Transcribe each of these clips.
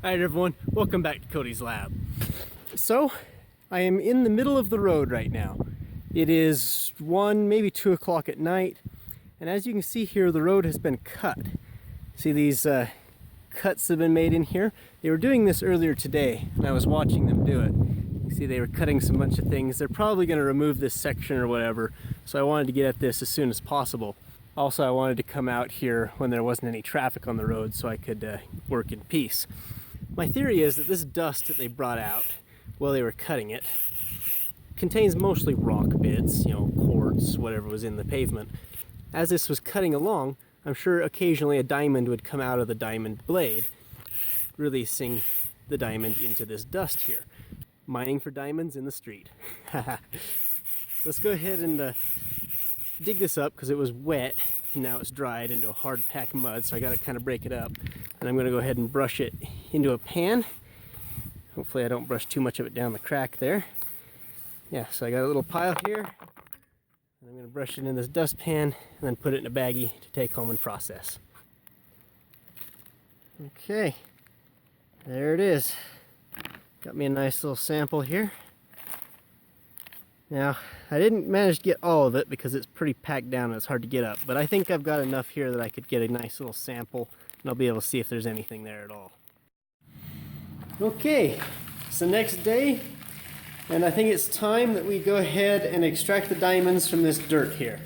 Alright everyone, welcome back to Cody's Lab. So, I am in the middle of the road right now. It is 1, maybe 2 o'clock at night, and as you can see here, the road has been cut. See these cuts have been made in here? They were doing this earlier today, and I was watching them do it. You see they were cutting some bunch of things. They're probably going to remove this section or whatever, so I wanted to get at this as soon as possible. Also, I wanted to come out here when there wasn't any traffic on the road so I could work in peace. My theory is that this dust that they brought out while they were cutting it contains mostly rock bits, quartz, whatever was in the pavement. As this was cutting along, I'm sure occasionally a diamond would come out of the diamond blade, releasing the diamond into this dust here. Mining for diamonds in the street. Let's go ahead and dig this up because it was wet and now it's dried into a hard packed mud, so I got to kind of break it up. And I'm going to go ahead and brush it into a pan. Hopefully I don't brush too much of it down the crack there. Yeah, so I got a little pile here, and I'm going to brush it in this dust pan and then put it in a baggie to take home and process. Okay, there it is. Got me a nice little sample here. Now, I didn't manage to get all of it because it's pretty packed down and it's hard to get up, but I think I've got enough here that I could get a nice little sample and I'll be able to see if there's anything there at all. Okay, it's the next day, and I think it's time that we go ahead and extract the diamonds from this dirt here.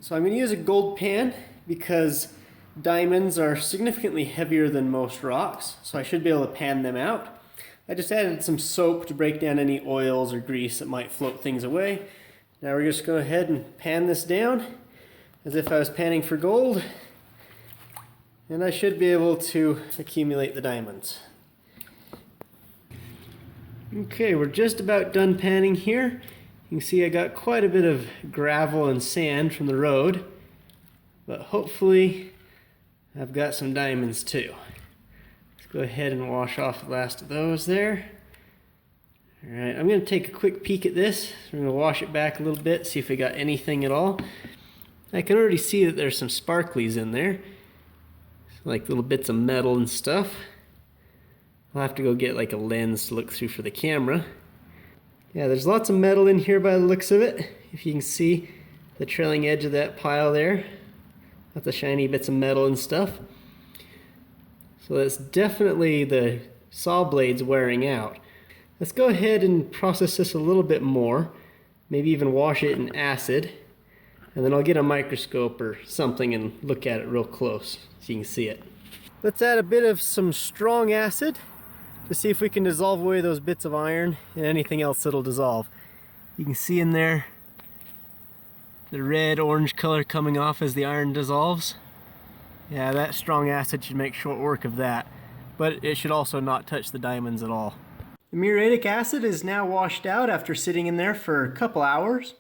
So I'm going to use a gold pan because diamonds are significantly heavier than most rocks, so I should be able to pan them out. I just added some soap to break down any oils or grease that might float things away. Now we're just going to go ahead and pan this down as if I was panning for gold, and I should be able to accumulate the diamonds. Okay, we're just about done panning here. You can see I got quite a bit of gravel and sand from the road, but hopefully I've got some diamonds too. Let's go ahead and wash off the last of those there. Alright, I'm going to take a quick peek at this. We're going to wash it back a little bit, see if we got anything at all. I can already see that there's some sparklies in there, like little bits of metal and stuff. I'll have to go get like a lens to look through for the camera. Yeah, there's lots of metal in here by the looks of it. If you can see the trailing edge of that pile there, got the shiny bits of metal and stuff. So that's definitely the saw blades wearing out. Let's go ahead and process this a little bit more, maybe even wash it in acid, and then I'll get a microscope or something and look at it real close so you can see it. Let's add a bit of some strong acid to see if we can dissolve away those bits of iron and anything else that'll dissolve. You can see in there the red-orange color coming off as the iron dissolves. Yeah, that strong acid should make short work of that, but it should also not touch the diamonds at all. The muriatic acid is now washed out after sitting in there for a couple hours.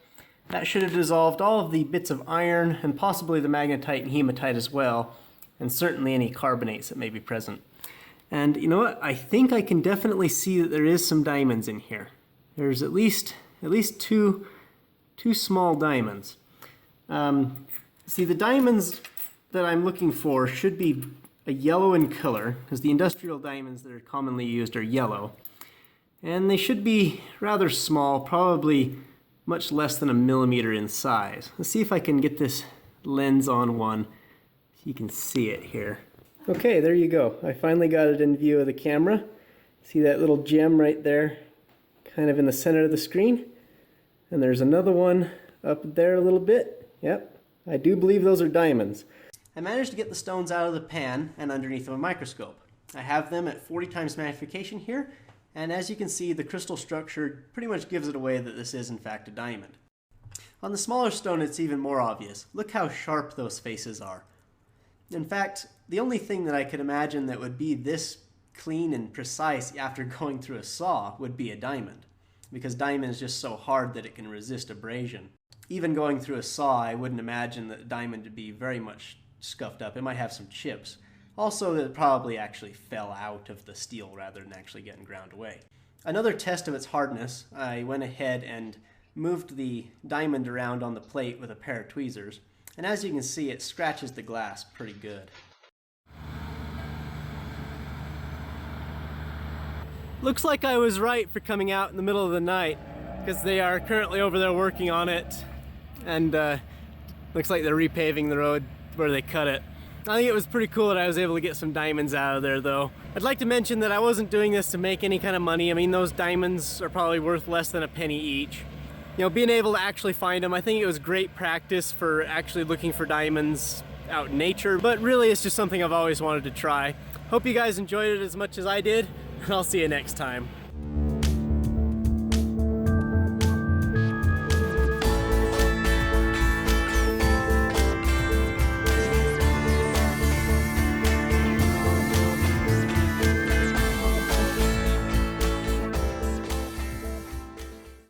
That should have dissolved all of the bits of iron and possibly the magnetite and hematite as well, and certainly any carbonates that may be present. And you know what? I think I can definitely see that there is some diamonds in here. There's at least two small diamonds. See, the diamonds that I'm looking for should be a yellow in color, because the industrial diamonds that are commonly used are yellow. And they should be rather small, probably much less than 1 millimeter in size. Let's see if I can get this lens on one so you can see it here. Okay, there you go. I finally got it in view of the camera. See that little gem right there, kind of in the center of the screen? And there's another one up there a little bit. Yep, I do believe those are diamonds. I managed to get the stones out of the pan and underneath of a microscope. I have them at 40 times magnification here, and as you can see, the crystal structure pretty much gives it away that this is in fact a diamond. On the smaller stone, it's even more obvious. Look how sharp those faces are. In fact, the only thing that I could imagine that would be this clean and precise after going through a saw would be a diamond, because diamond is just so hard that it can resist abrasion. Even going through a saw, I wouldn't imagine that a diamond would be very much scuffed up. It might have some chips. Also, that it probably actually fell out of the steel rather than actually getting ground away. Another test of its hardness, I went ahead and moved the diamond around on the plate with a pair of tweezers, and as you can see, it scratches the glass pretty good. Looks like I was right for coming out in the middle of the night, because they are currently over there working on it, and looks like they're repaving the road where they cut it. I think it was pretty cool that I was able to get some diamonds out of there though. I'd like to mention that I wasn't doing this to make any kind of money. I mean, those diamonds are probably worth less than a penny each. You know, being able to actually find them, I think it was great practice for actually looking for diamonds out in nature, but really it's just something I've always wanted to try. Hope you guys enjoyed it as much as I did, and I'll see you next time.